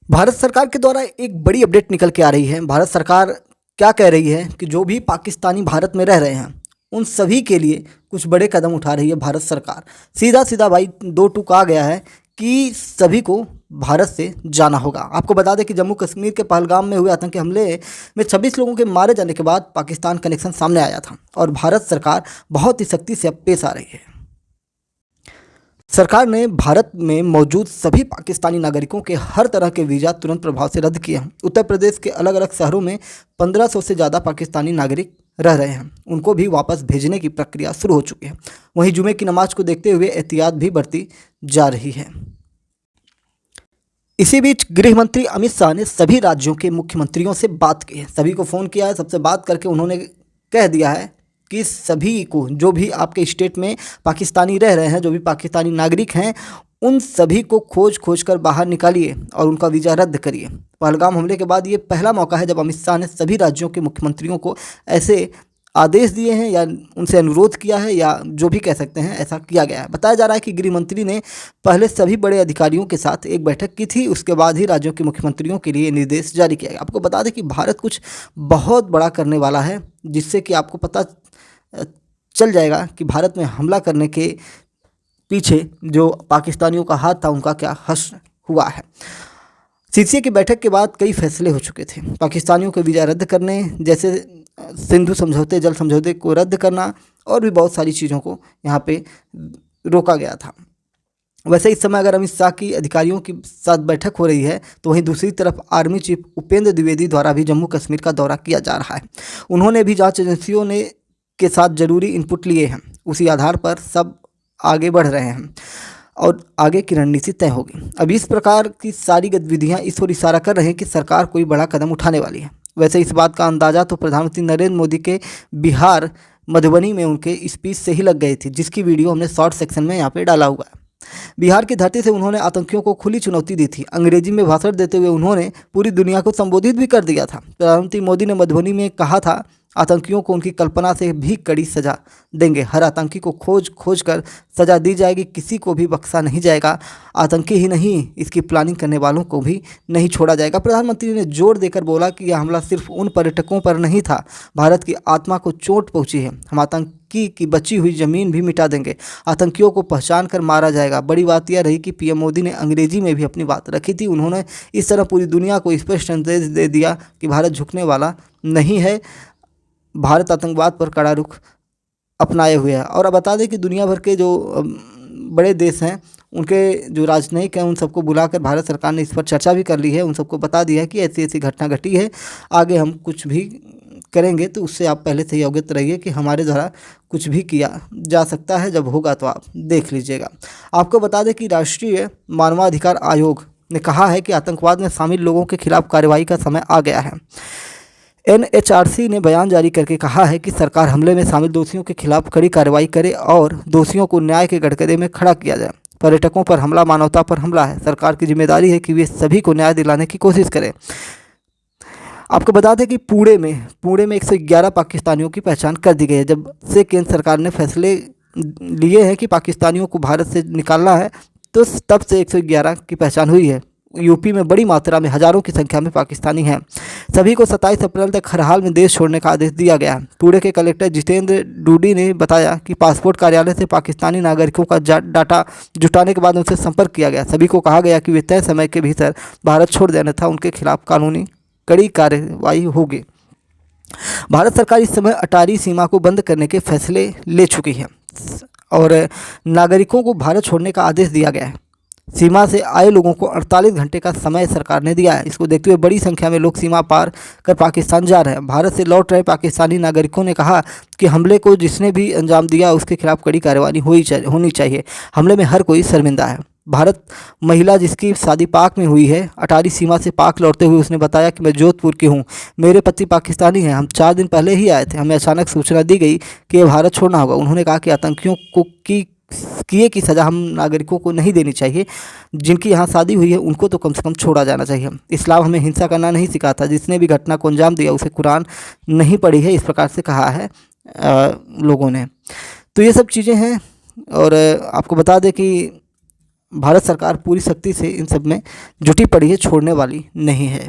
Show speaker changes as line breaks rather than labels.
भारत सरकार के द्वारा एक बड़ी अपडेट निकल के आ रही है। भारत सरकार क्या कह रही है कि जो भी पाकिस्तानी भारत में रह रहे हैं उन सभी के लिए कुछ बड़े कदम उठा रही है भारत सरकार। सीधा सीधा भाई दो टूक आ गया है कि सभी को भारत से जाना होगा। आपको बता दें कि जम्मू कश्मीर के पहलगाम में हुए आतंकी हमले में 26 लोगों के मारे जाने के बाद पाकिस्तान कनेक्शन सामने आया था और भारत सरकार बहुत ही सख्ती से अब पेश आ रही है। सरकार ने भारत में मौजूद सभी पाकिस्तानी नागरिकों के हर तरह के वीज़ा तुरंत प्रभाव से रद्द किए हैं। उत्तर प्रदेश के अलग अलग शहरों में 1500 से ज़्यादा पाकिस्तानी नागरिक रह रहे हैं, उनको भी वापस भेजने की प्रक्रिया शुरू हो चुकी है। वहीं जुमे की नमाज को देखते हुए एहतियात भी बरती जा रही है। इसी बीच गृह मंत्री अमित शाह ने सभी राज्यों के मुख्यमंत्रियों से बात की है। सभी को फ़ोन किया है, सबसे बात करके उन्होंने कह दिया है कि सभी को, जो भी आपके स्टेट में पाकिस्तानी रह रहे हैं, जो भी पाकिस्तानी नागरिक हैं, उन सभी को खोज कर बाहर निकालिए और उनका वीज़ा रद्द करिए। पहलगाम हमले के बाद ये पहला मौका है जब अमित शाह ने सभी राज्यों के मुख्यमंत्रियों को ऐसे आदेश दिए हैं या उनसे अनुरोध किया है, या जो भी कह सकते हैं, ऐसा किया गया है। बताया जा रहा है कि गृह मंत्री ने पहले सभी बड़े अधिकारियों के साथ एक बैठक की थी, उसके बाद ही राज्यों के मुख्यमंत्रियों के लिए निर्देश जारी किया गया। आपको बता दें कि भारत कुछ बहुत बड़ा करने वाला है, जिससे कि आपको पता चल जाएगा कि भारत में हमला करने के पीछे जो पाकिस्तानियों का हाथ था उनका क्या हश्र हुआ है। सीसीए की बैठक के बाद कई फैसले हो चुके थे। पाकिस्तानियों के वीज़ा रद्द करने जैसे सिंधु समझौते, जल समझौते को रद्द करना और भी बहुत सारी चीज़ों को यहाँ पे रोका गया था। वैसे इस समय अगर अमित शाह की अधिकारियों के साथ बैठक हो रही है, तो वहीं दूसरी तरफ आर्मी चीफ उपेंद्र द्विवेदी द्वारा भी जम्मू कश्मीर का दौरा किया जा रहा है। उन्होंने भी जाँच एजेंसियों ने के साथ ज़रूरी इनपुट लिए हैं, उसी आधार पर सब आगे बढ़ रहे हैं और आगे की रणनीति तय होगी। अब इस प्रकार की सारी गतिविधियां इस ओर इशारा कर रहे हैं कि सरकार कोई बड़ा कदम उठाने वाली है। वैसे इस बात का अंदाज़ा तो प्रधानमंत्री नरेंद्र मोदी के बिहार मधुबनी में उनके स्पीच से ही लग गई थी, जिसकी वीडियो हमने शॉर्ट सेक्शन में यहाँ पे डाला हुआ है। बिहार की धरती से उन्होंने आतंकियों को खुली चुनौती दी थी। अंग्रेजी में भाषण देते हुए उन्होंने पूरी दुनिया को संबोधित भी कर दिया था। प्रधानमंत्री मोदी ने मधुबनी में कहा था, आतंकियों को उनकी कल्पना से भी कड़ी सजा देंगे। हर आतंकी को खोज कर सजा दी जाएगी, किसी को भी बख्शा नहीं जाएगा। आतंकी ही नहीं, इसकी प्लानिंग करने वालों को भी नहीं छोड़ा जाएगा। प्रधानमंत्री ने जोर देकर बोला कि यह हमला सिर्फ उन पर्यटकों पर नहीं था, भारत की आत्मा को चोट पहुंची है। हम आतंकी की बची हुई ज़मीन भी मिटा देंगे, आतंकियों को पहचान कर मारा जाएगा। बड़ी बात यह रही कि पीएम मोदी ने अंग्रेजी में भी अपनी बात रखी थी। उन्होंने इस तरह पूरी दुनिया को स्पष्ट संदेश दे दिया कि भारत झुकने वाला नहीं है। भारत आतंकवाद पर कड़ा रुख अपनाए हुए है। और अब बता दें कि दुनिया भर के जो बड़े देश हैं, उनके जो राजनयिक हैं, उन सबको बुलाकर भारत सरकार ने इस पर चर्चा भी कर ली है। उन सबको बता दिया है कि ऐसी ऐसी घटना घटी है, आगे हम कुछ भी करेंगे तो उससे आप पहले से ही अवगत रहिए कि हमारे द्वारा कुछ भी किया जा सकता है। जब होगा तो आप देख लीजिएगा। आपको बता दें कि राष्ट्रीय मानवाधिकार आयोग ने कहा है कि आतंकवाद में शामिल लोगों के खिलाफ कार्रवाई का समय आ गया है। एनएचआरसी ने बयान जारी करके कहा है कि सरकार हमले में शामिल दोषियों के खिलाफ कड़ी कार्रवाई करे और दोषियों को न्याय के कटघरे में खड़ा किया जाए। पर्यटकों पर हमला मानवता पर हमला है। सरकार की जिम्मेदारी है कि वे सभी को न्याय दिलाने की कोशिश करें। आपको बता दें कि पुणे में 111 पाकिस्तानियों की पहचान कर दी गई है। जब से केंद्र सरकार ने फैसले लिए हैं कि पाकिस्तानियों को भारत से निकालना है, तो तब से 111 की पहचान हुई है। यूपी में बड़ी मात्रा में हज़ारों की संख्या में पाकिस्तानी हैं। सभी को 27 अप्रैल तक हर हाल में देश छोड़ने का आदेश दिया गया है। पुणे के कलेक्टर जितेंद्र डूडी ने बताया कि पासपोर्ट कार्यालय से पाकिस्तानी नागरिकों का डाटा जुटाने के बाद उनसे संपर्क किया गया। सभी को कहा गया कि वे तय समय के भीतर भारत छोड़ देना था, उनके खिलाफ कानूनी कड़ी कार्रवाई होगी। भारत सरकार इस समय अटारी सीमा को बंद करने के फैसले ले चुकी है और नागरिकों को भारत छोड़ने का आदेश दिया गया है। सीमा से आए लोगों को 48 घंटे का समय सरकार ने दिया है। इसको देखते हुए बड़ी संख्या में लोग सीमा पार कर पाकिस्तान जा रहे हैं। भारत से लौट रहे पाकिस्तानी नागरिकों ने कहा कि हमले को जिसने भी अंजाम दिया उसके खिलाफ कड़ी कार्रवाई होनी चाहिए। हमले में हर कोई शर्मिंदा है। भारत महिला जिसकी शादी पाक में हुई है, अटारी सीमा से पाक लौटते हुए उसने बताया कि मैं जोधपुर की हूँ, मेरे पति पाकिस्तानी हैं, हम 4 दिन पहले ही आए थे, हमें अचानक सूचना दी गई कि ये भारत छोड़ना होगा। उन्होंने कहा कि आतंकियों को किए की सज़ा हम नागरिकों को नहीं देनी चाहिए। जिनकी यहाँ शादी हुई है उनको तो कम से कम छोड़ा जाना चाहिए। इस्लाम हमें हिंसा करना नहीं सिखाता। जिसने भी घटना को अंजाम दिया उसे कुरान नहीं पढ़ी है, इस प्रकार से कहा है लोगों ने। तो ये सब चीज़ें हैं। और आपको बता दें कि भारत सरकार पूरी सख्ती से इन सब में जुटी पड़ी है, छोड़ने वाली नहीं है।